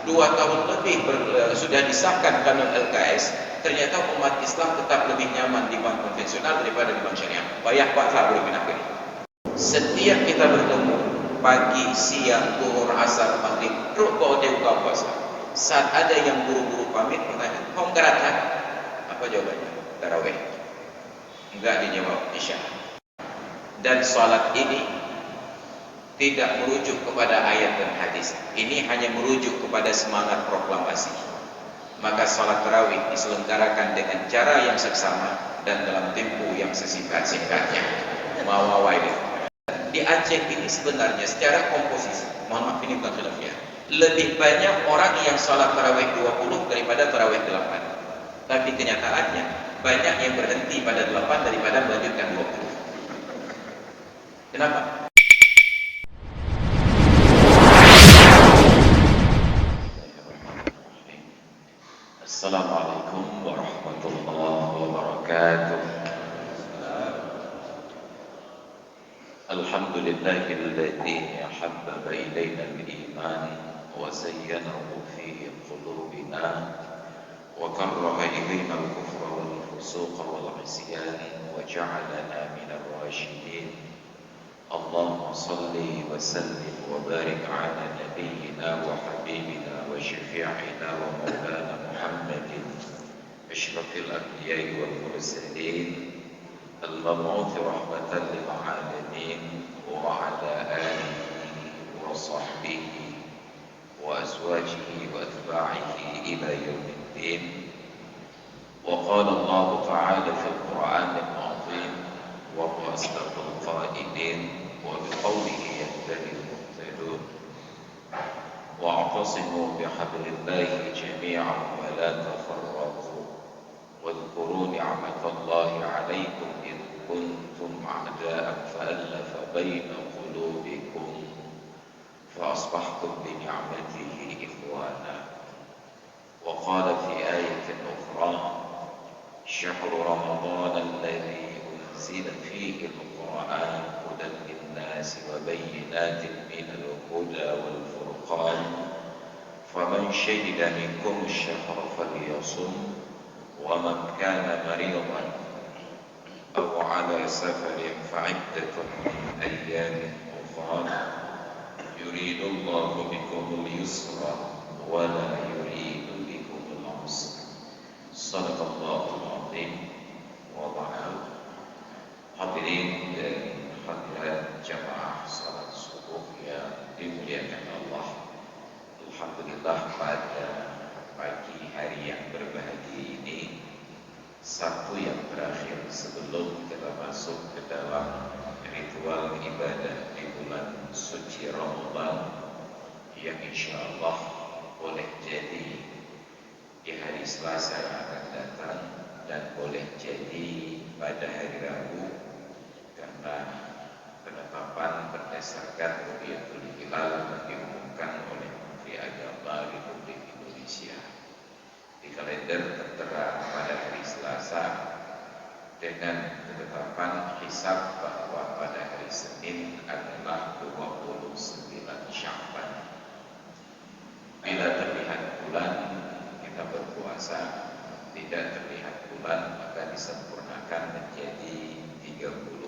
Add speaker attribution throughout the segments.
Speaker 1: 2 tahun lebih sudah disahkan kanun LKS, ternyata umat Islam tetap lebih nyaman di bank konvensional daripada di bank syariah. Bayar paksa boleh pindah ke. Setiap kita bertemu pagi, siang, zuhur, asar, maghrib, terus bawa dia buka puasa. Saat ada yang buru-buru pamit bertanya, "Kau gerakkan?" Apa jawabannya? Tarawih. Enggak dijawab, Isya. Dan salat ini tidak merujuk kepada ayat dan hadis. Ini hanya merujuk kepada semangat proklamasi. Maka salat tarawih diselenggarakan dengan cara yang seksama dan dalam tempo yang sesingkat-singkatnya. Mawawai. Di Aceh ini sebenarnya secara komposisi, mohon maaf ini bukan khilafiyah, lebih banyak orang yang salat tarawih 20 daripada tarawih 8. Tapi kenyataannya banyak yang berhenti pada 8 daripada melanjutkan 20. Kenapa? Assalamualaikum warahmatullahi wabarakatuh. Alhamdulillahilladzi habbaba ilaina al-iman wa zayyanahu fi qulubina wa karraha ilaina al-kufra wal fusuqa wal 'isyan wa ja'alana minal rasyidin. Allahumma salli wa sallim wa barik ala nabiyyina wa habibina wa syafi'ina wa maulana Muhammadin asyrafil anbiya'i wal mursalin al-mab'uts rahmatan lil 'alamin wa ala alihi wa sahbihi wa azwajihi wa atba'ihi ila yaumiddin. Wa qala Allah ta'ala fil Qur'anil 'azim wa huwa asdaqul qa'ilin وبقوله يهتدي المهتدون واعتصموا بحبل الله جميعا ولا تفرقوا واذكروا نعمة الله عليكم إذ كنتم أعداء فألف بين قلوبكم فأصبحتم بنعمته إخوانا. وقال في آية أخرى شهر رمضان الذي أنزل فيه القرآن هدى للناس وبينات من الهدى والفرقان فمن شهد منكم الشهر فليصم ومن كان مريضا أو على سفر فعدة من أيام أخرى يريد الله بكم اليسر ولا يريد بكم العسر. صدق الله العظيم وبعد. Hadirin dan hadirat jamaah salat subuh yang dimuliakan Allah. Alhamdulillah pada pagi hari yang berbahagia ini, Sabtu yang terakhir sebelum kita masuk ke dalam ritual ibadah di bulan suci Ramadan yang insyaallah boleh jadi di hari Selasa yang akan datang dan boleh jadi pada hari Rabu, karena penetapan berdasarkan Ru'yatul Hilal yang diumumkan oleh Menteri Agama Republik Indonesia. Di kalender tertera pada hari Selasa dengan penetapan hisab bahwa pada hari Senin adalah 29 Sya'ban. Bila terlihat bulan kita berpuasa, tidak terlihat bulan maka disempurnakan menjadi 30.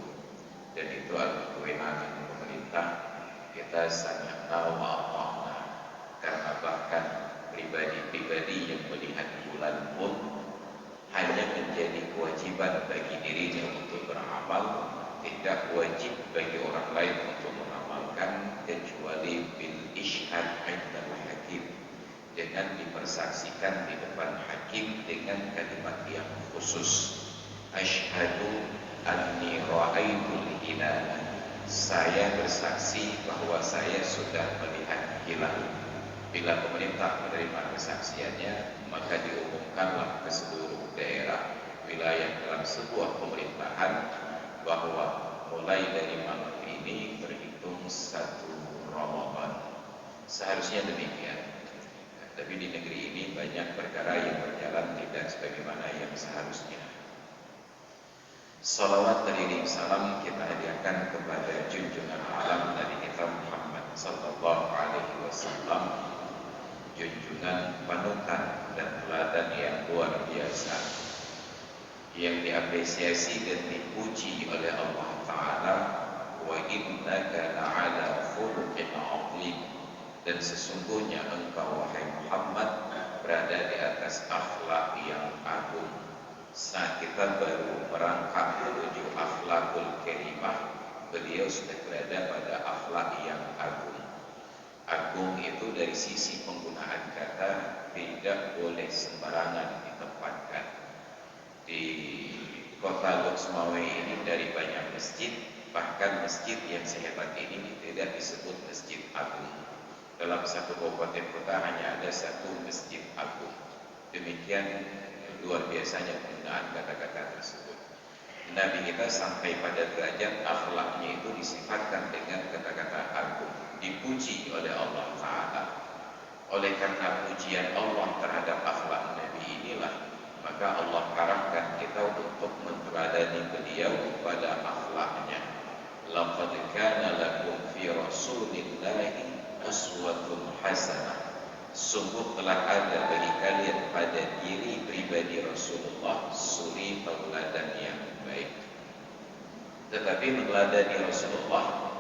Speaker 1: Dan itu adalah kewenangan pemerintah. Kita sangat tahu Allah, karena bahkan pribadi-pribadi yang melihat bulan pun hanya menjadi kewajiban bagi dirinya untuk beramal, tidak wajib bagi orang lain untuk mengamalkan kecuali bil ishhad 'indal hakim, dengan dipersaksikan di depan hakim dengan kalimat yang khusus. Asyhadu anni ra'aitul hilal. Saya bersaksi bahwa saya sudah melihat hilal. Bila pemerintah menerima kesaksiannya, maka diumumkanlah ke seluruh daerah wilayah dalam sebuah pemerintahan bahwa mulai dari malam ini terhitung 1 Ramadan. Seharusnya demikian. Tapi di negeri ini banyak perkara yang berjalan tidak sebagaimana yang seharusnya. Salawat dan salam kita hadiahkan kepada junjungan alam Nabi kita Muhammad sallallahu alaihi wasallam, junjungan, panutan dan teladan yang luar biasa, yang diapresiasi dan dipuji oleh Allah Ta'ala. Wa innaka la'ala khuluqin 'azim, dan sesungguhnya engkau wahai Muhammad berada di atas akhlak yang agung. Saat kita baru merangkak menuju akhlakul karimah, beliau sudah berada pada akhlak yang agung. Agung itu dari sisi penggunaan kata tidak boleh sembarangan ditempatkan. Di kota Loksmawe ini dari banyak masjid, bahkan masjid yang sehebat ini tidak disebut masjid agung. Dalam satu kabupaten kota hanya ada satu masjid agung. Demikian luar biasanya penggunaan kata-kata tersebut. Nabi kita sampai pada derajat akhlaknya itu disifatkan dengan kata-kata agung, dipuji oleh Allah Ta'ala. Oleh karena pujian Allah terhadap akhlak Nabi inilah, maka Allah karamkan kita untuk meneladani beliau pada akhlaknya. Laqad kana lakum fi rasulillahi uswatun hasanah. Sungguh telah ada bagi kalian pada diri pribadi Rasulullah suri tauladan yang baik. Tetapi meneladani Rasulullah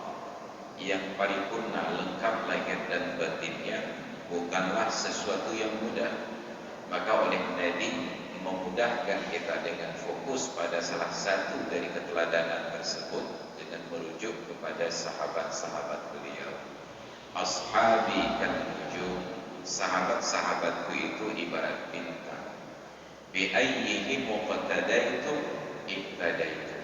Speaker 1: yang paripurna, lengkap lahir dan batinnya, bukanlah sesuatu yang mudah. Maka oleh Nabi memudahkan kita dengan fokus pada salah satu dari keteladanan tersebut dengan merujuk kepada sahabat-sahabat beliau. Ashabi kan nujum, sahabat-sahabatku itu ibarat bintang. Bi ayyihim muqtadaitum iqtadaitum.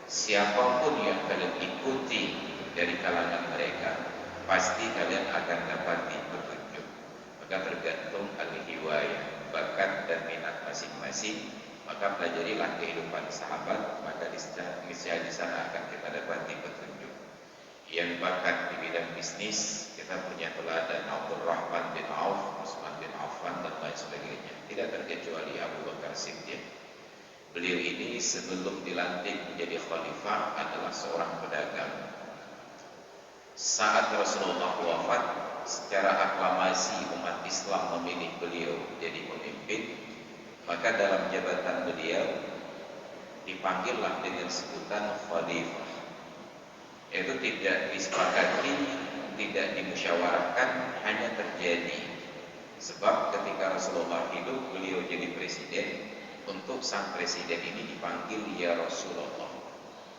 Speaker 1: Siapapun yang kalian ikuti dari kalangan mereka, pasti kalian akan dapati petunjuk. Maka tergantung al-hiwayah, bakat dan minat masing-masing. Maka pelajarilah kehidupan sahabat, maka niscaya di sana akan kita dapati petunjuk. Yang bakat di bidang bisnis, kita punya teladan Abdurrahman bin Auf, Utsman bin Affan dan lain sebagainya. Tidak terkecuali Abu Bakar Siddiq. Beliau ini sebelum dilantik menjadi khalifah adalah seorang pedagang. Saat Rasulullah wafat, secara aklamasi umat Islam memilih beliau jadi pemimpin. Maka dalam jabatan beliau dipanggillah dengan sebutan khalifah. Itu tidak disepakati, tidak dimusyawarahkan, hanya terjadi. Sebab ketika Rasulullah hidup, beliau jadi presiden. Untuk sang presiden ini dipanggil ya Rasulullah.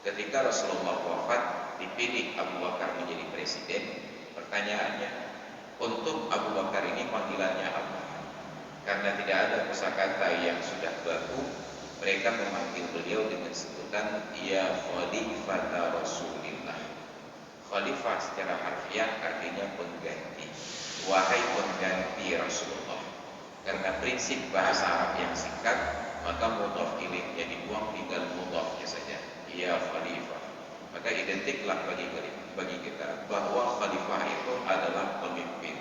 Speaker 1: Ketika Rasulullah wafat, dipilih Abu Bakar menjadi presiden. Pertanyaannya, untuk Abu Bakar ini panggilannya apa? Karena tidak ada kosakata yang sudah baku, mereka memanggil beliau dengan sebutan ya Khalifata Rasulillah. Khalifah secara harfiah artinya pengganti. Wahai pengganti Rasulullah. Karena prinsip bahasa Arab yang singkat, maka mudhaf ilaihnya dibuang, tinggal mudhafnya saja. Ya Khalifah. Maka identiklah bagi kita bahwa khalifah itu adalah pemimpin.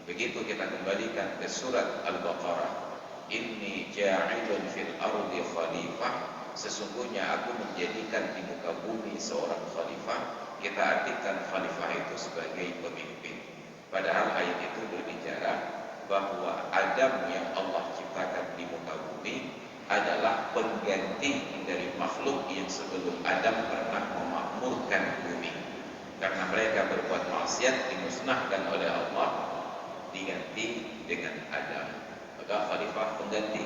Speaker 1: Begitu kita kembalikan ke surat Al-Baqarah, inni ja'ilun fil ardi khalifah, sesungguhnya aku menjadikan di muka bumi seorang khalifah. Kita artikan khalifah itu sebagai pemimpin. Padahal ayat itu berbicara bahwa Adam yang Allah ciptakan di muka bumi adalah pengganti dari makhluk yang sebelum Adam pernah memakmurkan bumi. Karena mereka berbuat maksiat, dimusnahkan oleh Allah, diganti dengan Adam. Maka khalifah pengganti.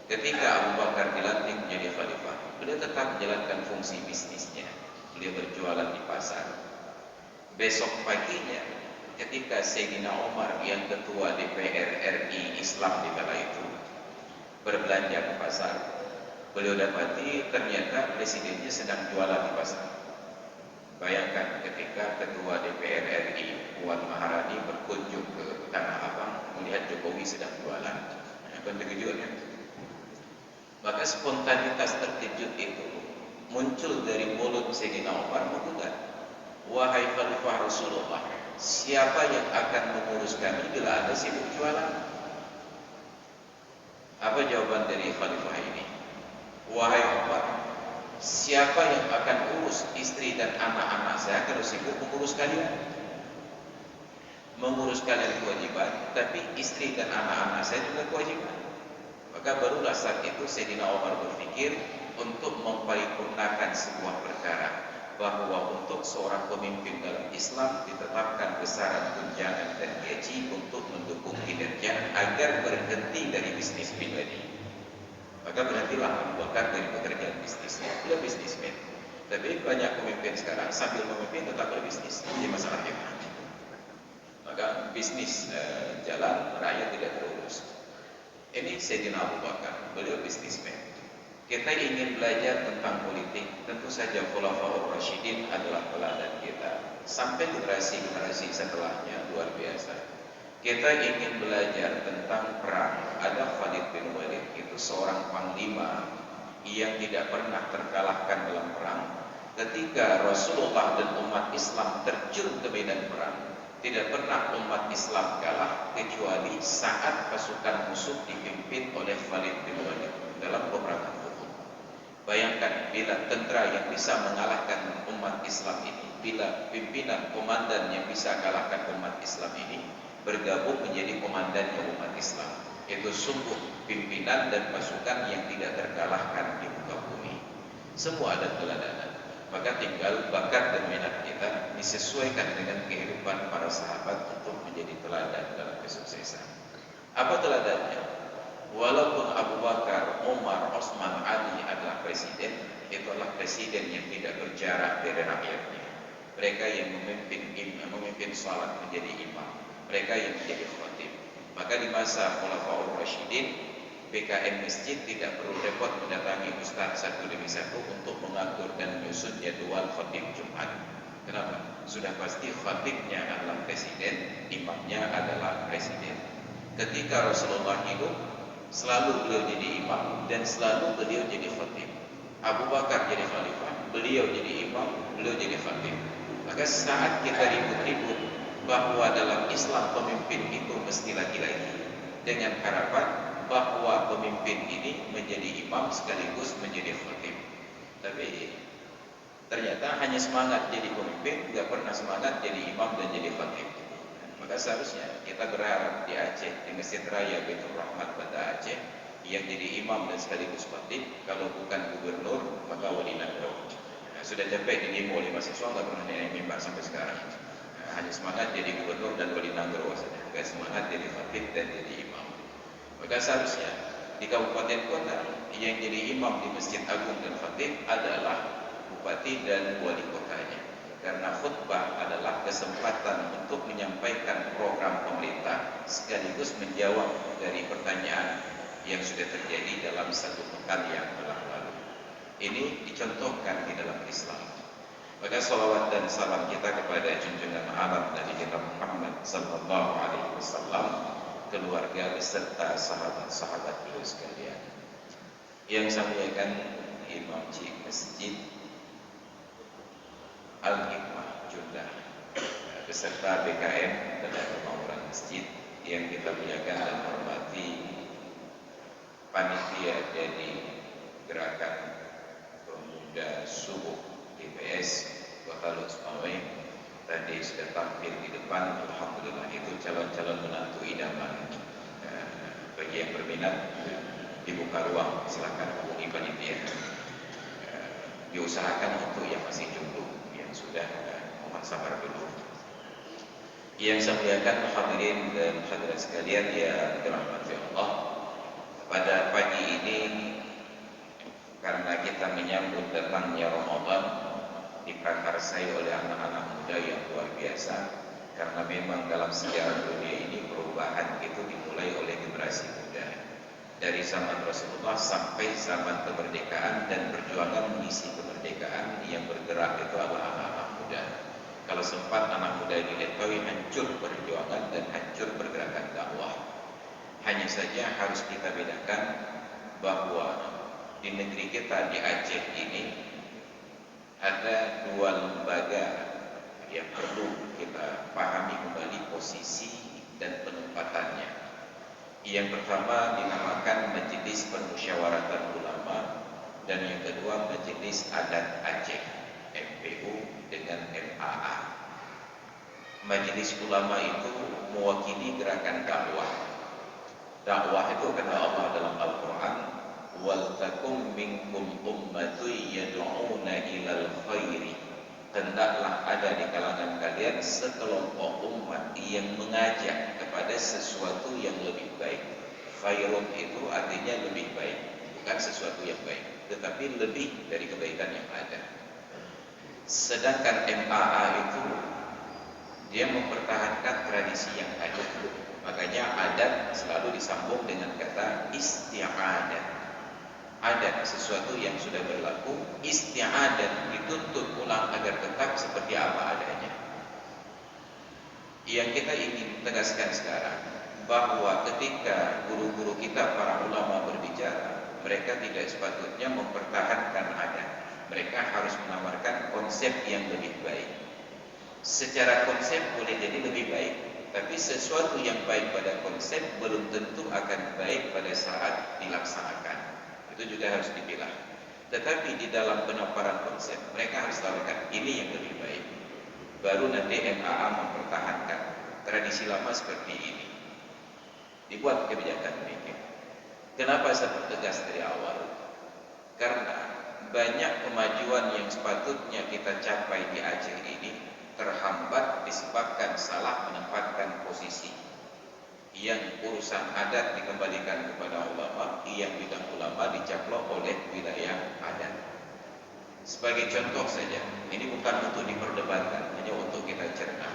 Speaker 1: Ketika Abu Bakar dilantik menjadi khalifah, beliau tetap menjalankan fungsi bisnisnya. Beliau berjualan di pasar. Besok paginya, ketika Sayyidina Umar yang ketua DPR RI Islam di kala itu berbelanja ke pasar, beliau dapati ternyata presidennya sedang jualan di pasar. Bayangkan ketika ketua DPR RI Puan Maharani berkunjung ke Tanah Abang melihat Jokowi sedang jualan, apa terkejutnya? Maka spontanitas terkejut itu muncul dari mulut Sayyidina Umar menggugat, wahai Khalifah Rasulullah, siapa yang akan mengurus kami bila Anda sibuk jualan? Apa jawaban dari khalifah ini? Wahai Umar, siapa yang akan urus istri dan anak-anak saya kalau sibuk mengurus kalian? mengurus kalian kewajiban, tapi istri dan anak-anak saya juga kewajiban. Maka barulah saat itu Sayyidina Umar berpikir untuk memparipurnakan sebuah perkara, bahwa untuk seorang pemimpin dalam Islam ditetapkan besaran tunjangan dan gaji untuk mendukung kinerja agar berhenti dari bisnis pribadi. Maka berhentilah Abu Bakar dari pekerjaan bisnisnya, dia bisnismen. Tapi banyak pemimpin sekarang sambil memimpin tetap berbisnis, ini masalahnya. Maka bisnis jalan, rakyat tidak terurus. Ini Sayyidina Abu Bakar, beliau bisnismen. Kita ingin belajar tentang politik, tentu saja Khulafaur Rasyidin adalah teladan kita. Sampai generasi-generasi setelahnya luar biasa. Kita ingin belajar tentang perang. Ada Khalid bin Walid, itu seorang panglima yang tidak pernah terkalahkan dalam perang. Ketika Rasulullah dan umat Islam terjun ke medan perang, tidak pernah umat Islam kalah kecuali saat pasukan musuh dipimpin oleh Khalid bin Walid dalam peperangan Uhud. Bayangkan bila tentara yang bisa mengalahkan umat Islam ini, bila pimpinan komandan yang bisa kalahkan umat Islam ini bergabung menjadi komandannya umat Islam, itu sungguh pimpinan dan pasukan yang tidak terkalahkan di muka bumi. Semua ada teladanan. Maka tinggal bakat dan minat kita disesuaikan dengan kehidupan para sahabat untuk menjadi teladan dalam kesuksesan. Apa teladannya? Walaupun Abu Bakar, Umar, Utsman, Ali adalah presiden, itu adalah presiden yang tidak berjarak dari rakyatnya. Mereka yang memimpin salat menjadi imam, mereka yang menjadi khatib. Maka di masa Khulafaur Rasyidin, BKN masjid tidak perlu repot mendatangi ustaz satu demi satu untuk mengatur dan menyusun jadwal khatib Jumat. Kenapa? Sudah pasti khatibnya adalah presiden, imamnya adalah presiden. Ketika Rasulullah hidup, selalu beliau jadi imam dan selalu beliau jadi khatib. Abu Bakar jadi khalifah, beliau jadi imam, beliau jadi khatib. Maka saat kita ribut-ribut bahwa dalam Islam pemimpin itu mesti laki-laki, dengan harapan bahwa pemimpin ini menjadi imam sekaligus menjadi khatib. Tapi ternyata hanya semangat jadi pemimpin, tidak pernah semangat jadi imam dan jadi khatib. Maka seharusnya kita berharap di Aceh, di Masjid Raya Baitur Rahmat Banda Aceh, yang jadi imam dan sekaligus khatib, kalau bukan gubernur maka wali nagro. Sudah capek di demo oleh mahasiswa, nggak pernah naik mimbar sampai sekarang. Hanya semangat jadi gubernur dan wali nagro saja, nggak semangat jadi khatib dan jadi imam. Maka seharusnya di kabupaten kota yang jadi imam di Masjid Agung dan khatib adalah bupati dan wali kotanya. Karena khutbah adalah kesempatan untuk menyampaikan program pemerintah sekaligus menjawab dari pertanyaan yang sudah terjadi dalam satu pekan yang telah lalu. Ini dicontohkan di dalam Islam. Maka salawat dan salam kita kepada junjungan alam Nabi kita Muhammad sallallahu alaihi wasallam, keluarga beserta sahabat-sahabat beliau sekalian. Yang saya muliakan Imam Cik Masjid Al-Hikmah Jundah beserta BKM dan pembangunan masjid yang kita muliakan dan hormati, panitia dari Gerakan Pemuda Subuh DPS Kota Lutfawai tadi sudah tampil di depan. Alhamdulillah, itu calon-calon menantu idaman. Bagi yang berminat dibuka ruang, silakan hubungi panitia. Diusahakan untuk yang masih jomblo, yang sudah mohon sabar dulu. Yang saya muliakan hadirin dan hadirat sekalian yang dirahmati Allah, pada pagi ini karena kita menyambut datangnya Ramadan, diprakarsai oleh anak-anak muda yang luar biasa. Karena memang dalam sejarah dunia ini perubahan itu dimulai oleh generasi muda. Dari zaman Rasulullah sampai zaman kemerdekaan, dan perjuangan mengisi kemerdekaan yang bergerak itu adalah anak-anak muda. Kalau sempat anak muda ini letoi, hancur perjuangan dan hancur pergerakan dakwah. Hanya saja harus kita bedakan bahwa di negeri kita di Aceh ini ada dua lembaga yang perlu kita pahami kembali posisi dan penempatannya. Yang pertama dinamakan Majelis Permusyawaratan Ulama, dan yang kedua Majelis Adat Aceh, MPU dengan MAA. Majelis ulama itu mewakili gerakan dakwah. Dakwah itu kata Allah dalam Al-Quran, wal takum minkum ummatun yad'una ilal khairi. Hendaklah ada di kalangan kalian sekelompok umat yang mengajak kepada sesuatu yang lebih baik. Khairun itu artinya lebih baik, bukan sesuatu yang baik, tetapi lebih dari kebaikan yang ada. Sedangkan MAA itu dia mempertahankan tradisi yang ada. Makanya adat selalu disambung dengan kata isti'adat. Adat sesuatu yang sudah berlaku, isti'adat dituntut ulang agar tetap seperti apa adanya. Yang kita ingin tegaskan sekarang, bahwa ketika guru-guru kita para ulama berbicara, mereka tidak sepatutnya mempertahankan adat. Mereka harus menawarkan konsep yang lebih baik. Secara konsep boleh jadi lebih baik, tapi sesuatu yang baik pada konsep belum tentu akan baik pada saat dilaksanakan. Itu juga harus dipilah. Tetapi di dalam penamparan konsep, mereka harus tawarkan ini yang lebih baik. Baru nanti MAA mempertahankan tradisi lama seperti ini. Dibuat kebijakan demikian. Kenapa saya tegas dari awal? Karena banyak kemajuan yang sepatutnya kita capai di Aceh ini terhambat disebabkan salah menempatkan posisi. Yang urusan adat dikembalikan kepada ulama, yang bidang ulama dicaplok oleh wilayah adat. Sebagai contoh saja, ini bukan untuk diperdebatkan, hanya untuk kita cerna.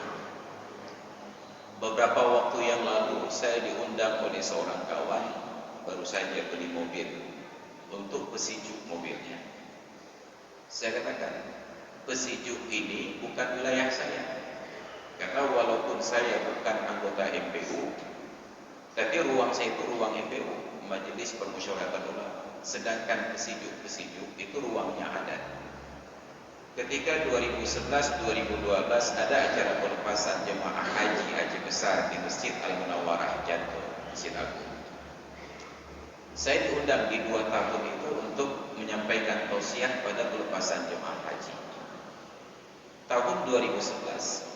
Speaker 1: Beberapa waktu yang lalu saya diundang oleh seorang kawan, baru saja beli mobil, untuk pesijuk mobilnya. Saya katakan, pesijuk ini bukan wilayah saya, karena walaupun saya bukan anggota MPU, tapi ruang saya itu ruang MPU, Majelis Permusyawaratan Ulama. Sedangkan pesijuk itu ruangnya adat. Ketika 2011-2012 ada acara pelepasan jemaah haji Aceh Besar di Masjid Al-Munawwarah Jantung, Masjid Agung. Saya diundang di 2 tahun itu untuk menyampaikan tausiah pada pelepasan jemaah haji. Tahun 2011,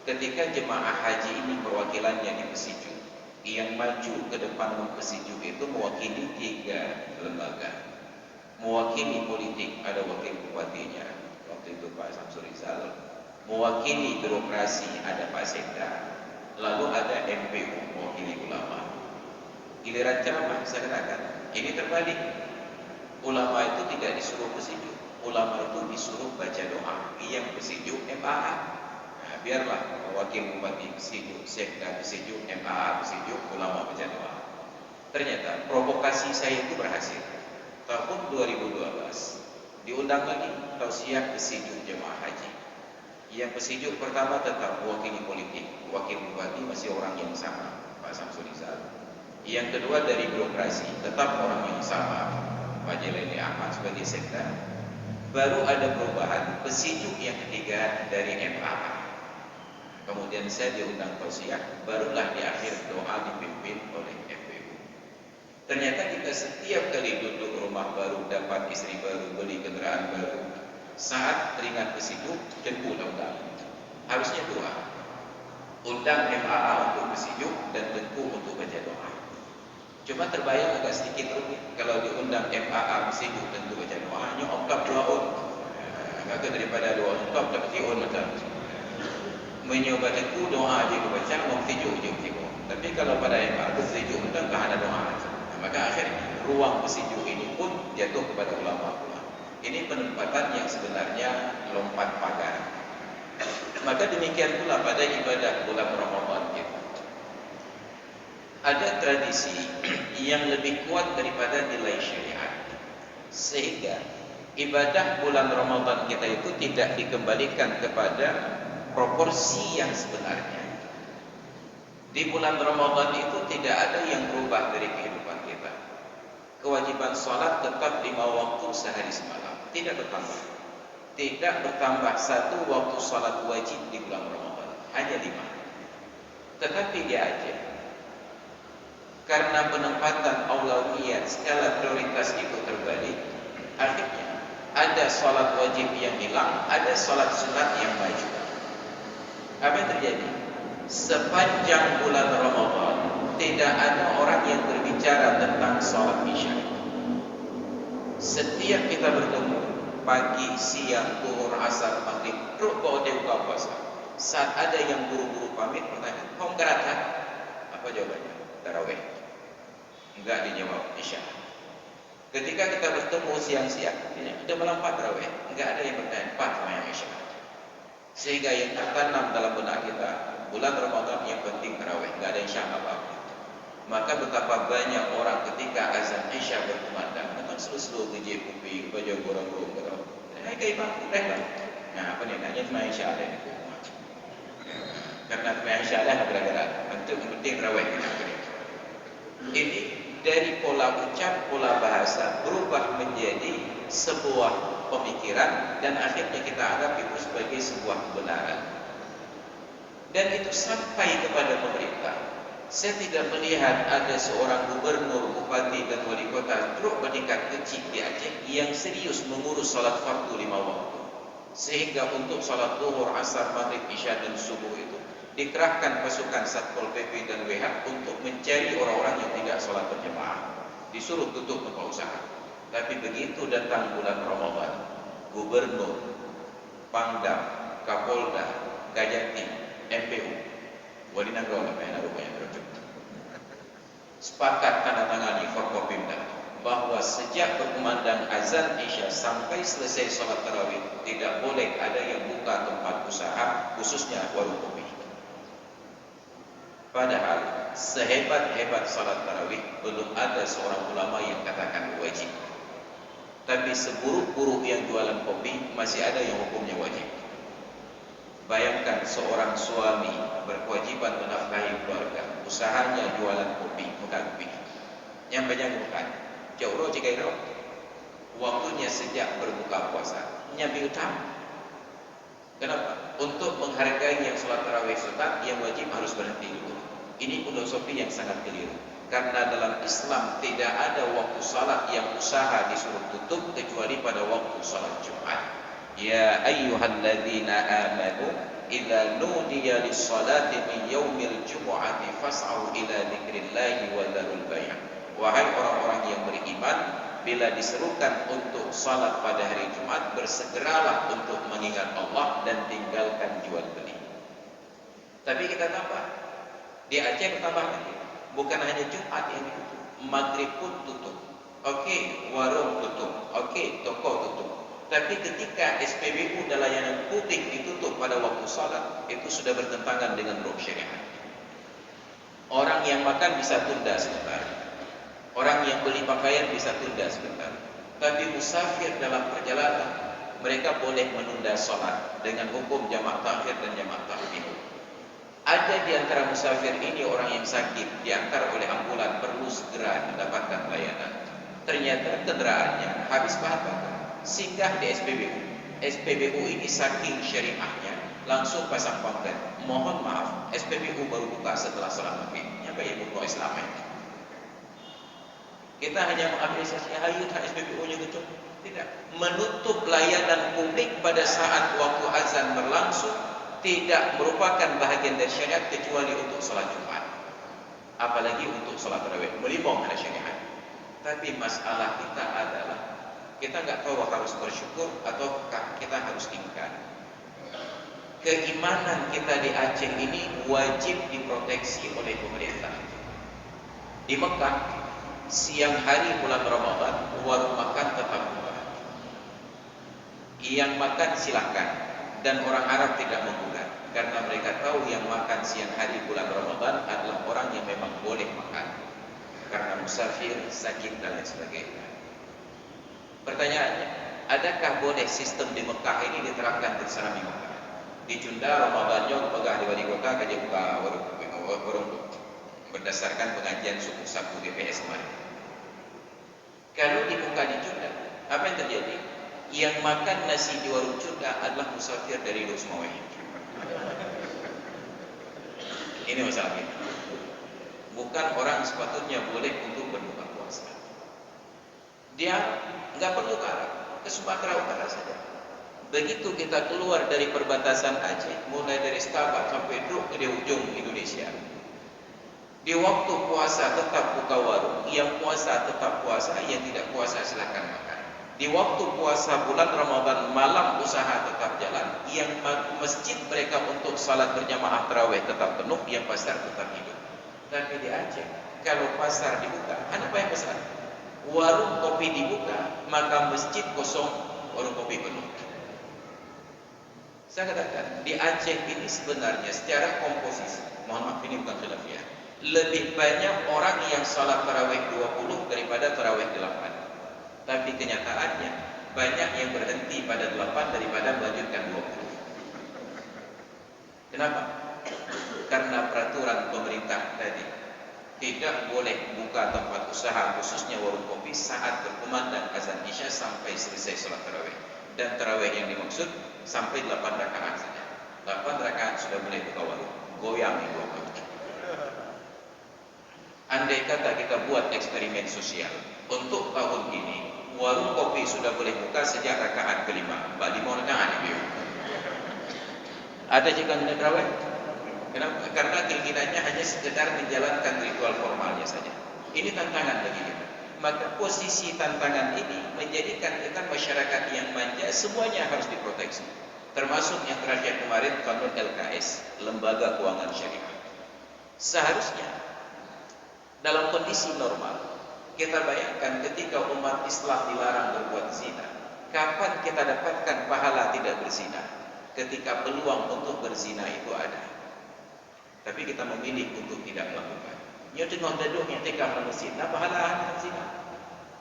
Speaker 1: ketika jemaah haji ini perwakilannya di pesijuk, yang maju ke depan pesijuk itu mewakili 3 lembaga. Mewakili politik, ada wakil bupatinya, waktu itu Pak Samsul Rizal. Mewakili birokrasi, ada Pak Sekda. Lalu ada MPU, mewakili ulama. Giliran ceramah, saya katakan, ini terbalik. Ulama itu tidak disuruh pesijuk, ulama itu disuruh baca doa. Yang pesijuk MAA. Biarlah wakil bupati pesijuk, sekda pesijuk, MAA pesijuk, ulama baca doa. Ternyata provokasi saya itu berhasil. Tahun 2012 diundang lagi tausiah pesijuk jemaah haji. Yang pesijuk pertama tetap mewakili politik, wakil bupati masih orang yang sama, Pak Samsul Rizal. Yang kedua dari birokrasi, tetap orang yang sama, Pak Jelele Ahmad sebagai sekda. Baru ada perubahan, pesijuk yang ketiga dari MAA. Kemudian saya diundang tausiah, barulah di akhir doa dipimpin oleh MPU. Ternyata kita setiap kali duduk rumah baru, dapat istri baru, beli kendaraan baru, saat teringat pesijuk, tentu undang. Harusnya doa. Undang MAA untuk pesijuk dan tentu untuk baca doa. Cuma terbayang agak sedikit rumit. Kalau diundang MAA pesijuk tentu baca doa, hanya ongkap 2 on. Maka daripada 2 ongkap, dapat 3 on macam mencoba tentu doa aja kebaca, mau pesijuk je pesijuk. Tapi kalau pada MAA pesijuk undang tak ada doa. Maka akhirnya ruang pesijuk ini pun jatuh kepada ulama pula. Ini penempatan yang sebenarnya lompat pagar. Maka demikian pula pada ibadah bulan Ramadan kita. Ada tradisi yang lebih kuat daripada nilai syariat. Sehingga ibadah bulan Ramadan kita itu tidak dikembalikan kepada proporsi yang sebenarnya. Di bulan Ramadan itu tidak ada yang berubah dari kehidupan kita. Kewajiban sholat tetap 5 waktu sehari semalam, tidak bertambah. Tidak bertambah 1 waktu sholat wajib di bulan Ramadan, hanya 5. Tetapi di Aceh, karena penempatan aulawiyat skala prioritas itu terbalik, akhirnya ada sholat wajib yang hilang, ada sholat sunat yang maju. Apa yang terjadi? Sepanjang bulan Ramadan tidak ada orang yang berbicara tentang salat Isya. Setiap kita bertemu pagi, siang, zuhur, asar, maghrib, terus bawa dia buka puasa. Saat ada yang buru-buru pamit bertanya, "Kau enggak datang?" Apa jawabannya? Tarawih. Enggak dijawab, Isya. Ketika kita bertemu siang-siang, udah malam 4 tarawih, enggak ada yang bertanya, "Pak, sama yang Isya." Sehingga yang tertanam dalam benak kita, bulan Ramadan yang penting tarawih, enggak ada Isya apa-apa. Maka betapa banyak orang ketika azan Isya berkumandang, memang selalu gejek kuping, baca gorong-gorong kata, "Hai kai bang, udah bang." Nah, apa ni nanya sama Isya ada ni. Karena sama Isya ada gara-gara untuk penting tarawih. Ini dari pola ucap, pola bahasa berubah menjadi sebuah pemikiran dan akhirnya kita anggap itu sebagai sebuah kebenaran. Dan itu sampai kepada pemerintah. Saya tidak melihat ada seorang gubernur, bupati dan wali kota teruk meningkat kecil di Aceh yang serius mengurus salat fardu 5 waktu. Sehingga untuk salat zuhur, asar, maghrib, isya dan subuh itu dikerahkan pasukan Satpol PP dan WH untuk mencari orang-orang yang tidak salat berjamaah. Disuruh tutup tempat usaha. Tapi begitu datang bulan Ramadan, gubernur, Pangdam, Kapolda, Kajati, MPU, Wali Nagrona, rupanya sepakat tanda tangani Forkopimda bahwa sejak berkumandang azan Isya sampai selesai sholat tarawih tidak boleh ada yang buka tempat usaha, khususnya warung kopi. Padahal sehebat-hebat sholat tarawih belum ada seorang ulama yang katakan wajib. Tapi seburuk-buruk yang jualan kopi masih ada yang hukumnya wajib. Bayangkan seorang suami berkewajiban menafkahi keluarga, usahanya jualan kopi, bukan kopi. Yang banyak bukan. Jauh jika itu waktunya sejak berbuka puasa. Nyambi utama. Kenapa? Untuk menghargai yang sholat tarawih sunat, yang wajib harus berhenti dulu. Ini filosofi yang sangat keliru. Karena dalam Islam tidak ada waktu salat yang usaha disuruh tutup kecuali pada waktu salat Jumat. Ya ayyuhalladzina amanu idza nudiya lis-salati min yaumil jumu'ati fas'au ila dzikrillahi wa dzarul bai'. Wahai orang-orang yang beriman, bila diserukan untuk salat pada hari Jumat, bersegeralah untuk mengingat Allah dan tinggalkan jual beli. Tapi kita tambah, di Aceh bertambah lagi, bukan hanya Jumat yang ditutup, Maghrib pun tutup. Okey, warung tutup. Okey, toko tutup. Tapi ketika SPBU dan layanan publik ditutup pada waktu salat, itu sudah bertentangan dengan hukum syariat. Orang yang makan bisa tunda sebentar. Orang yang beli pakaian bisa tunda sebentar. Tapi musafir dalam perjalanan, mereka boleh menunda salat dengan hukum jamak takhir dan jamak taqdim. Ada di antara musafir ini orang yang sakit, diantar oleh ambulan, perlu segera mendapatkan layanan. Ternyata kendaraannya habis bahan bakar. Singgah di SPBU. SPBU ini saking syariahnya langsung pasang pamflet. Mohon maaf, SPBU baru buka setelah salat maghrib. Apa ibu kau Islam ini? Kita hanya mengapresiasi hayut SPBU-nya tutup. Tidak. Menutup layanan publik pada saat waktu azan berlangsung tidak merupakan bahagian dari syariat kecuali untuk salat Jumat. Apalagi untuk salat tarawih. Melimpong ada syariat. Tapi masalah kita adalah kita enggak tahu harus bersyukur atau kita harus ingkar. Keimanan kita di Aceh ini wajib diproteksi oleh pemerintah. Di Mekah, siang hari bulan Ramadan, warung makan tetap buka. Yang makan silakan, dan orang Arab tidak menggugat, karena mereka tahu yang makan siang hari bulan Ramadan adalah orang yang memang boleh makan, karena musafir, sakit dan lain sebagainya. Pertanyaannya, adakah boleh sistem di Mekah ini diterapkan di sana di Mekah? Di Junda, Ramadannya pegah di wali kota kerja buka warung berdasarkan pengajian suku Sabtu DPS kemarin. Kalau dibuka di Junda, apa yang terjadi? Yang makan nasi di warung Junda adalah musafir dari Losmawai. Ini masalah kita. Bukan orang sepatutnya boleh untuk berbuka puasa. Dia enggak perlu ke Arab, ke Sumatera Utara saja. Begitu kita keluar dari perbatasan Aceh, mulai dari Sabah sampai di ujung Indonesia, di waktu puasa tetap buka warung, yang puasa tetap puasa, yang tidak puasa silakan makan. Di waktu puasa bulan Ramadan malam usaha tetap jalan, yang masjid mereka untuk salat berjamaah tarawih tetap penuh, yang pasar tetap hidup. Tapi di Aceh, kalau pasar dibuka, apa yang besar? Warung kopi dibuka, maka masjid kosong, warung kopi penuh. Saya katakan, di Aceh ini sebenarnya secara komposisi, mohon maaf ini bukan khilafiyah, lebih banyak orang yang salat tarawih 20 daripada tarawih 8. Tapi kenyataannya banyak yang berhenti pada 8 daripada melanjutkan 20. Kenapa? Karena peraturan pemerintah tadi tidak boleh buka tempat usaha khususnya warung kopi saat berkumandang azan Isya sampai selesai salat tarawih. Dan tarawih yang dimaksud sampai 8 rakaat saja. 8 rakaat sudah boleh buka warung, goyang itu apa? Andai kata kita buat eksperimen sosial, untuk tahun ini warung kopi sudah boleh buka sejak rakaat kelima. Mbak 5 rakaat itu. Ada jika tidak tarawih? Kenapa? Karena keinginannya hanya sekedar menjalankan ritual formalnya saja. Ini tantangan bagi kita. Maka posisi tantangan ini menjadikan kita masyarakat yang manja, semuanya harus diproteksi. Termasuk yang terakhir kemarin kanun LKS, Lembaga Keuangan Syariah. Seharusnya dalam kondisi normal, kita bayangkan ketika umat Islam dilarang berbuat zina, kapan kita dapatkan pahala tidak berzina? Ketika peluang untuk berzina itu ada. Tapi kita memilih untuk tidak melakukan. Nyo tengok daduk yang tikam dalam masjid, nah pahala dalam zina.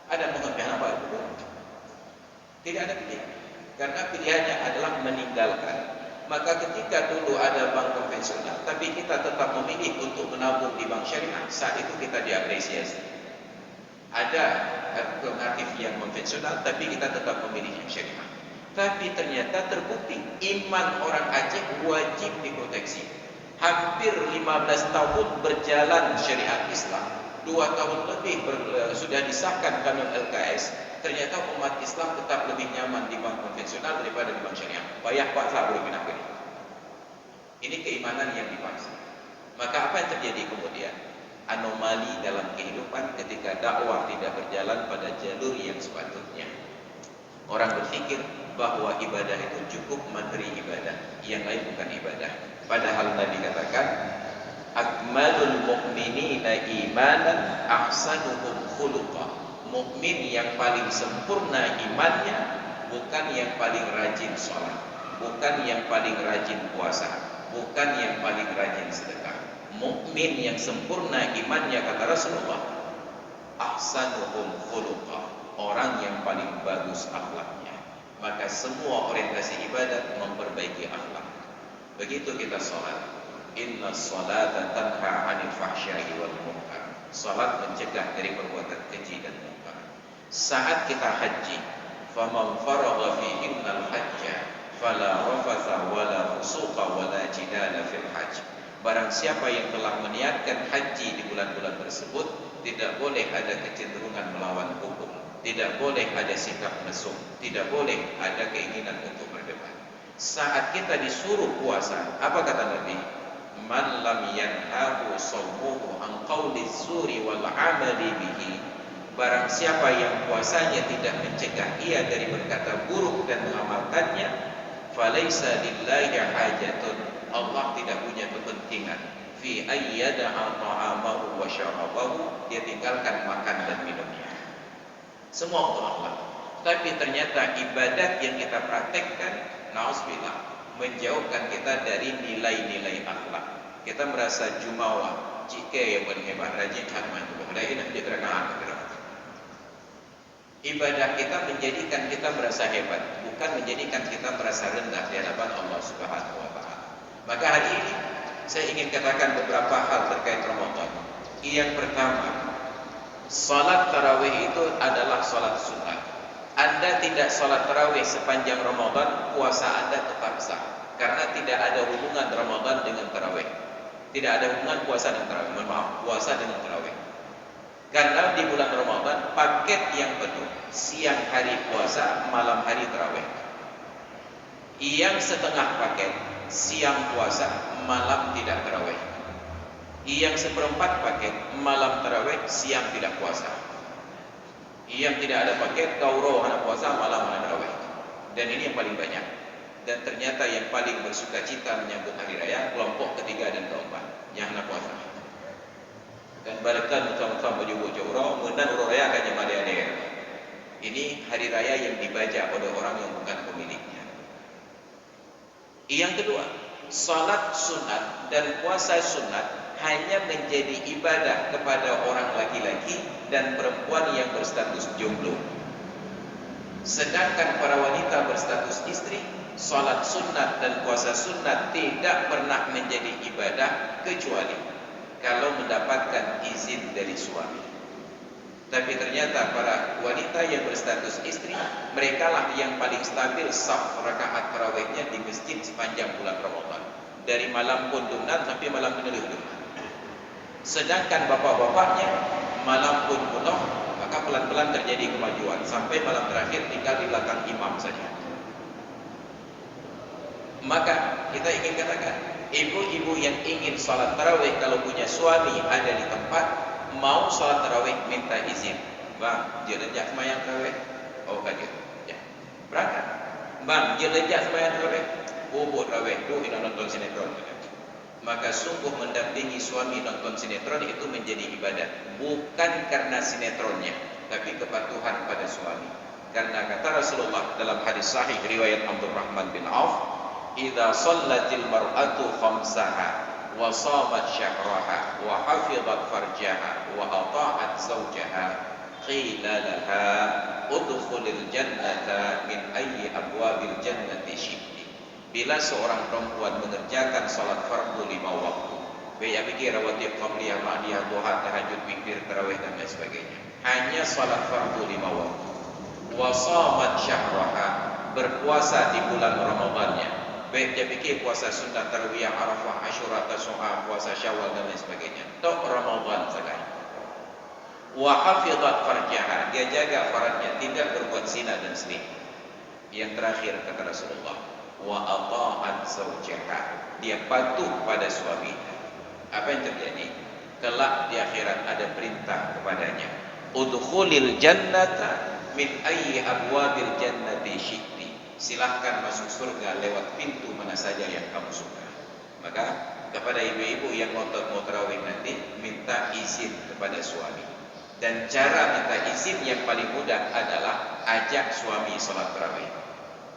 Speaker 1: Ada mengambil apa itu? Tidak ada pilihan. Karena pilihannya adalah meninggalkan. Maka ketika dulu ada bank konvensional, tapi kita tetap memilih untuk menabung di bank syariah, saat itu kita diapresiasi. Ada alternatif yang konvensional, tapi kita tetap memilih yang syariah. Tapi ternyata terbukti iman orang Aceh wajib diproteksi. Hampir 15 tahun berjalan syariat Islam, 2 tahun lebih sudah disahkan kanun LKS. Ternyata umat Islam tetap lebih nyaman di bank konvensional daripada di bank syariah. Bayar paksa boleh pindah pilih. Ini keimanan yang dipaksa. Maka apa yang terjadi kemudian? Anomali dalam kehidupan ketika dakwah tidak berjalan pada jalur yang sepatutnya. Orang berpikir bahwa ibadah itu cukup materi ibadah, yang lain bukan ibadah. Padahal Nabi katakan, akmalul mu'minina imanan ahsanuhum khuluqa. Mukmin yang paling sempurna imannya bukan yang paling rajin sholat, bukan yang paling rajin puasa, bukan yang paling rajin sedekah. Mukmin yang sempurna imannya, kata Rasulullah, ahsanuhum khuluqa, orang yang paling bagus akhlaknya. Maka semua orientasi ibadat memperbaiki akhlak. Begitu kita sholat, inna sholata tanha 'anil fahsya'i wal munkar. Salat mencegah dari perbuatan keji dan munkar. Saat kita haji, faman faragha fihinnal hajja fala rafatha wala fusuqa wala jidala fil hajj. Barang siapa yang telah meniatkan haji di bulan-bulan tersebut, tidak boleh ada kecenderungan melawan hukum, tidak boleh ada sikap mesum, tidak boleh ada keinginan untuk berdebat. Saat kita disuruh puasa, apa kata Nabi? Man lam yanhahu sawmuhu an qawli zuri wal amali bihi. Barang siapa yang puasanya tidak mencegah ia dari berkata buruk dan mengamalkannya, falaysa lillahi hajatun, Allah tidak punya kepentingan fi ayyada'a ta'amahu wa syarabahu, dia tinggalkan makan dan minumnya. Semua untuk Allah. Tapi ternyata ibadat yang kita praktekkan, na'udzubillah, menjauhkan kita dari nilai-nilai akhlak. Kita merasa jumawa, jika yang berhebat rajin khatam itu, lain dia terkenal. Ibadah kita menjadikan kita merasa hebat, bukan menjadikan kita merasa rendah di hadapan Allah Subhanahu wa taala. Maka hari ini saya ingin katakan beberapa hal terkait Ramadan. Yang pertama, salat tarawih itu adalah salat sunnah. Anda tidak salat tarawih sepanjang Ramadan, puasa Anda tetap sah. Karena tidak ada hubungan Ramadan dengan tarawih. Tidak ada hubungan puasa dengan tarawih. Puasa dengan tarawih. Karena di bulan Ramadan paket yang penuh, siang hari puasa, malam hari tarawih. Yang setengah paket siang puasa, malam tidak tarawih. Yang seperempat paket malam tarawih, siang tidak puasa. Yang tidak ada paket kauro hana puasa, malam hana tarawih. Dan ini yang paling banyak. Dan ternyata yang paling bersuka cita menyambut hari raya kelompok ketiga dan keempat yang hana puasa. Dan balakan utama-utama menyebut jauh mendan urut raya akan ada. Ini hari raya yang dibaca oleh orang yang bukan pemiliknya. Yang kedua, salat sunat dan puasa sunat hanya menjadi ibadah kepada orang laki-laki dan perempuan yang berstatus jomblo. Sedangkan para wanita berstatus istri, salat sunat dan puasa sunat tidak pernah menjadi ibadah kecuali kalau mendapatkan izin dari suami. Tapi ternyata para wanita yang berstatus istri, merekalah yang paling stabil saf rakaat tarawihnya di masjid sepanjang bulan Ramadan. Dari malam pundunan sampai malam peneluh. Sedangkan bapak-bapaknya malam pun penuh, maka pelan-pelan terjadi kemajuan sampai malam terakhir tinggal di belakang imam saja. Maka kita ingin katakan, ibu-ibu yang ingin salat tarawih kalau punya suami ada di tempat, mau salat tarawih minta izin. Bang, dia lejak sembahyang tarawih. Oh kaget. Ya. Berangkat. Bang, dia lejak sembahyang tarawih. Bubuk tarawih tu nak nonton sinetron. Maka sungguh mendampingi suami nonton sinetron itu menjadi ibadah, bukan karena sinetronnya, tapi kepatuhan pada suami. Karena kata Rasulullah dalam hadis sahih riwayat Abdurrahman bin Auf, "Idza shallatil mar'atu khamsaha wa shamat syahraha wa hafizat farjaha wa ata'at zawjaha qila laha udkhulil jannata min ayyi abwabil jannati syi'ti." Bila seorang perempuan mengerjakan salat fardu 5 waktu, baik fikir rawatib qabliyah, ba'diyah, duha, tahajud, witir, tarawih dan lain sebagainya, hanya salat fardu 5 waktu, wa shamat syahraha, berpuasa di bulan Ramadannya, baik dia fikir puasa sunat, tarawih, Arafah, Asyura, Tasu'a, puasa Syawal dan lain sebagainya, tok Ramadan saja. Wa hafizat farjaha, dia jaga faradnya, tidak berbuat zina dan selingkuh. Yang terakhir kata Rasulullah, wa ata'at zawjaha, dia patuh pada suami. Apa yang terjadi? Kelak di akhirat ada perintah kepadanya, udkhulil jannata min ayyi abwabil jannati syi'ti, silahkan masuk surga lewat pintu mana saja yang kamu suka. Maka kepada ibu-ibu yang ngotot mau tarawih nanti, minta izin kepada suami. Dan cara minta izin yang paling mudah adalah ajak suami salat tarawih.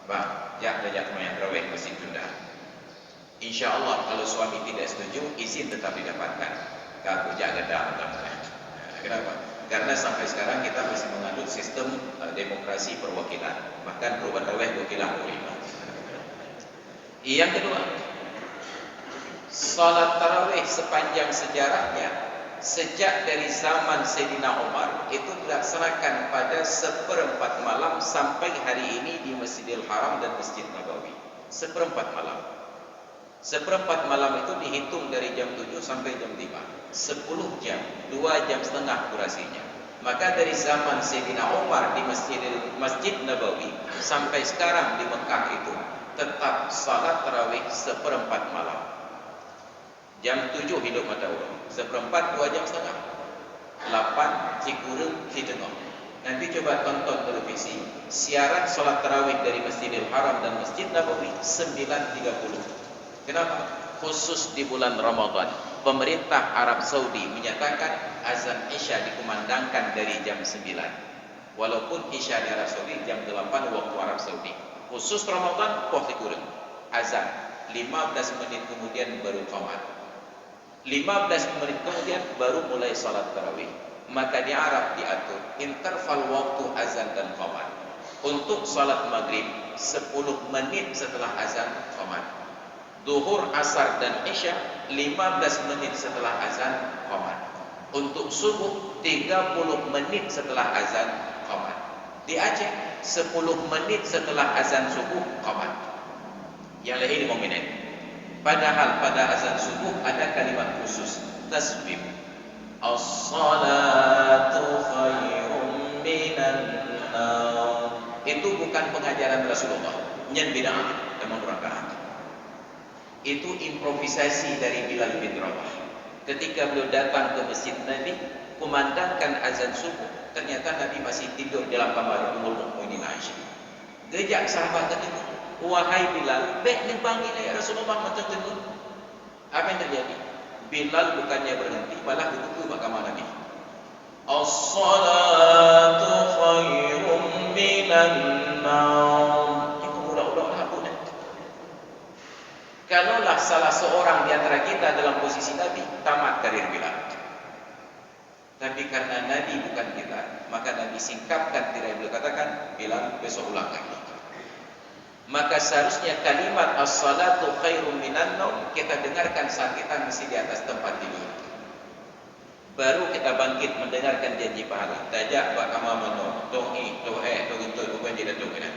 Speaker 1: Bang, ajak sembahyang tarawih masjid tunda. InsyaAllah kalau suami tidak setuju, izin tetap didapatkan. Kalau jaga gedang. Kenapa? Karena sampai sekarang kita masih menganut sistem demokrasi perwakilan. Bahkan perubahan tarawih wakilah ulama. Yang kedua, salat tarawih sepanjang sejarahnya, sejak dari zaman Sayyidina Umar itu dilaksanakan pada seperempat malam sampai hari ini di Masjidil Haram dan Masjid Nabawi. Seperempat malam. Seperempat malam itu dihitung dari jam 7 sampai jam 5. 10 jam, 2 jam setengah durasinya. Maka dari zaman Sayyidina Umar di Masjid Nabawi sampai sekarang di Mekah itu tetap salat tarawih seperempat malam. Jam 7 hidup mata orang, seperempat 2 jam setengah, 8 cikurung citengok. Nanti coba tonton televisi siaran salat tarawih dari Masjidil Haram dan Masjid Nabawi 9.30. Kenapa? Khusus di bulan Ramadan, pemerintah Arab Saudi menyatakan azan Isya dikumandangkan dari jam 9. Walaupun Isya di Arab Saudi jam 8 waktu Arab Saudi. Khusus Ramadan poh cikurung azan 15 menit kemudian baru qamat. 15 menit kemudian baru mulai salat tarawih. Maka di Arab diatur interval waktu azan dan qamat. Untuk salat maghrib 10 menit setelah azan qamat. Duhur, asar dan isya 15 menit setelah azan qamat. Untuk subuh 30 menit setelah azan qamat. Di Aceh 10 menit setelah azan subuh qamat. Yang lain 5 menit. Padahal pada azan subuh ada kalimat khusus, tasbih. As-salatu khairum minan naum. Itu bukan pengajaran Rasulullah, nyen bid'ah. teman rakaat. Itu improvisasi dari Bilal bin Rabah. Ketika beliau datang ke masjid Nabi, kumandangkan azan subuh, ternyata Nabi masih tidur dalam kamar Ummul Mukminin Aisyah. Gejak sahabat kata, wahai Bilal, baik ni panggil ya Rasulullah macam tu. Apa yang terjadi? Bilal bukannya berhenti, malah duduk ke kamar Nabi. As-salatu khairum minan naum. Itu ulang-ulang apa dah? Kalaulah salah seorang di antara kita dalam posisi Nabi, tamat karir Bilal. Tapi karena Nabi bukan kita, maka Nabi singkapkan tirai beliau katakan, Bilal besok ulang lagi. Maka seharusnya kalimat as-salatu khairum minan naum kita dengarkan saat kita masih di atas tempat tidur. Baru kita bangkit mendengarkan janji pahala. Tajak bak kamamano, tohi, tohe, tohintoi, bukan tidak tohina.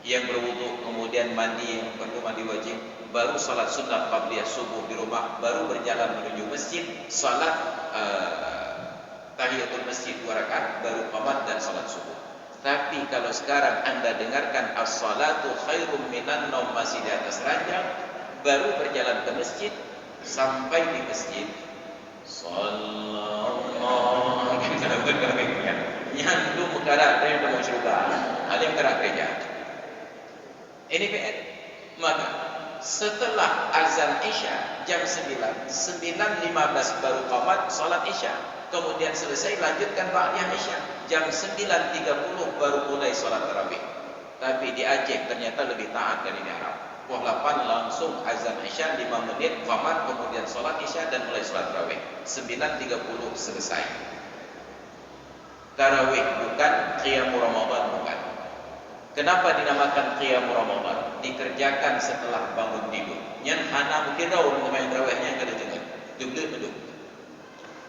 Speaker 1: Yang berwudu, kemudian mandi, yang perlu mandi wajib, baru salat sunat qabliyah subuh di rumah, baru berjalan menuju masjid, salat tahiyatul masjid 2 rakaat, baru qamat dan salat subuh. Tapi kalau sekarang anda dengarkan as-salatu khairum minan naum masih di atas ranjang, baru berjalan ke masjid, sampai di masjid, sallallahu nyandu mukarat dari dalam syurga, alim kerak gereja. Ini PR. Maka setelah azan Isya jam 9:15 baru qamat salat Isya. Kemudian selesai lanjutkan ba'diyah Isya. Jam 9.30 baru mulai salat tarawih. Tapi di Aceh ternyata lebih taat dari di Arab. Pukul 8 langsung azan Isya 5 menit qamat, kemudian salat Isya dan mulai salat tarawih. 9.30 selesai. Tarawih bukan, qiyam Ramadan bukan. Kenapa dinamakan qiyam Ramadan? Dikerjakan setelah bangun tidur. Yang hana mungkin tahu namanya tarawihnya kada dengar. Duduk.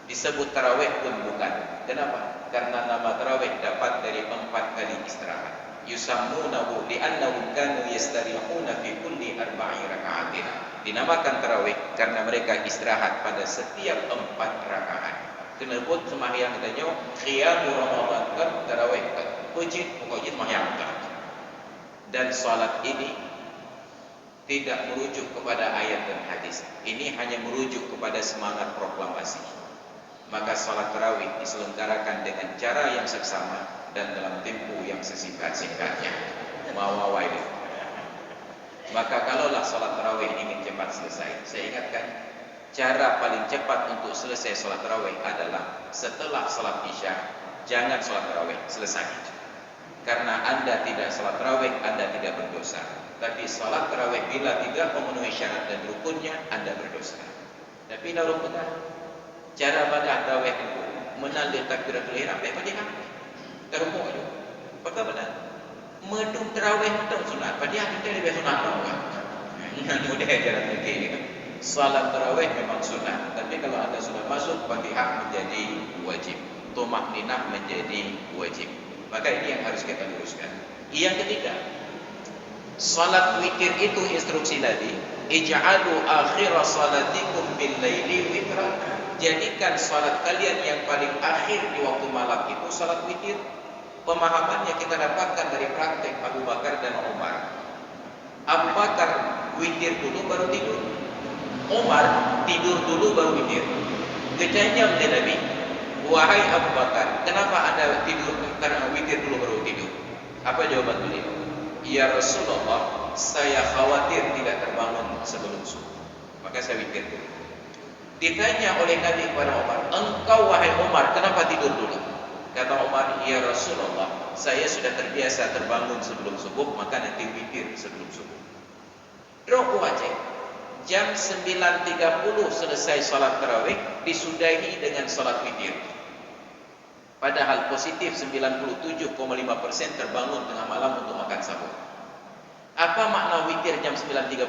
Speaker 1: Disebut tarawih pun bukan. Kenapa? Karena nama tarawih dapat dari 4 kali istirahat. Yusammunahu li'annahum kanu yastarihuna fi kulli 4 raka'atin. Dinamakan tarawih karena mereka istirahat pada setiap 4 rakaat. Kenapa sembahyang katanya qiyam Ramadan kan tarawih kan. Wajib pokoknya sembahyang kan. Dan salat ini tidak merujuk kepada ayat dan hadis. Ini hanya merujuk kepada semangat proklamasi. Maka salat tarawih diselenggarakan dengan cara yang seksama dan dalam tempo yang sesingkat-singkatnya. Mawawai. Maka kalaulah salat tarawih ingin cepat selesai, saya ingatkan cara paling cepat untuk selesai salat tarawih adalah setelah salat Isya, jangan salat tarawih, selesai. Karena anda tidak salat tarawih, anda tidak berdosa. Tapi salat tarawih bila tidak memenuhi syarat dan rukunnya, anda berdosa. Tapi kalau kita cara pada tarawih itu menandai takbiratul ihram, baik bagi kami. Terumuk aja. Apakah benar? Medung tarawih itu sunat. Padahal kita lebih sunat orang. Yang mudah jalan begini gitu. Salat tarawih memang sunat. Tapi kalau anda sudah masuk, Fatihah menjadi wajib. Tumakninah menjadi wajib. Maka ini yang harus kita luruskan. Yang ketiga, salat witir itu instruksi Nabi, ij'alu akhir salatikum bil laili witran. Jadikan salat kalian yang paling akhir di waktu malam itu salat witir. Pemahamannya kita dapatkan dari praktek Abu Bakar dan Umar. Abu Bakar witir dulu baru tidur. Umar tidur dulu baru witir. Ditanya oleh Nabi, wahai Abu Bakar, kenapa anda tidur karena witir dulu baru tidur? Apa jawaban beliau? Ya Rasulullah, saya khawatir tidak terbangun sebelum subuh, maka saya witir dulu. Ditanya oleh Nabi kepada Umar, engkau wahai Umar, kenapa tidur dulu? Kata Umar, ya Rasulullah, saya sudah terbiasa terbangun sebelum subuh, maka nanti witir sebelum subuh. Droku Aceh, jam 9.30 selesai salat tarawih, disudahi dengan salat witir. Padahal positif 97,5% terbangun tengah malam untuk makan sahur. Apa makna witir jam 9.30?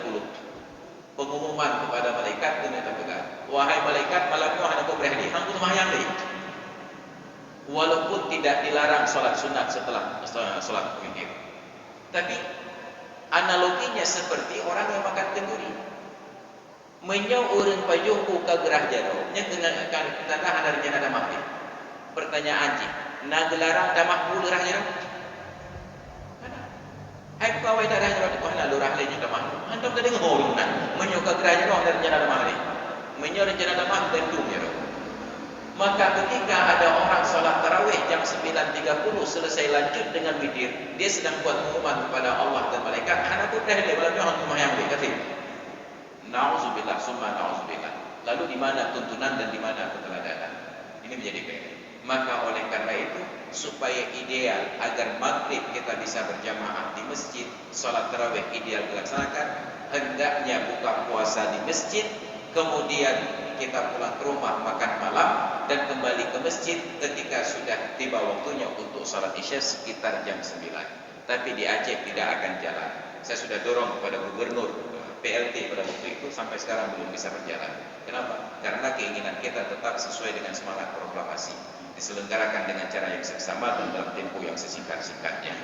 Speaker 1: Pengumuman kepada malaikat dengan kata, wahai malaikat, malam ini aku berhadi, hangku sembahyang lagi. Walaupun tidak dilarang salat sunat setelah salat witir. Tapi analoginya seperti orang yang makan kenduri. Menyau urang pajuhku ka gerah jaro, nya kan tanda hadarnya ada mati. Pertanyaan cik, na gelarang damah bulu gerah jaro? Hai pawai darah nyerah ko na lurah le nyuta mah. Antam tadi ngorong na. Menyoka geranya no dari nyana mah ni. Menyor nyana mah tentu nyero. Maka ketika ada orang salat tarawih jam 9.30 selesai lanjut dengan witir, dia sedang buat pengumuman kepada Allah dan malaikat, anak dah dia malam yang rumah yang baik kata. Nauzubillah summa nauzubillah. Lalu di mana tuntunan dan di mana keteladanan? Ini menjadi PR. Maka oleh karena itu supaya ideal agar maghrib kita bisa berjamaah di masjid, salat tarawih ideal dilaksanakan, hendaknya buka puasa di masjid, kemudian kita pulang ke rumah makan malam dan kembali ke masjid ketika sudah tiba waktunya untuk salat isya sekitar jam 9. Tapi di Aceh tidak akan jalan. Saya sudah dorong kepada gubernur PLT pada waktu itu, sampai sekarang belum bisa berjalan. Kenapa? Karena keinginan kita tetap sesuai dengan semangat proklamasi, diselenggarakan dengan cara yang seksama dan dalam tempo yang sesingkat-singkatnya.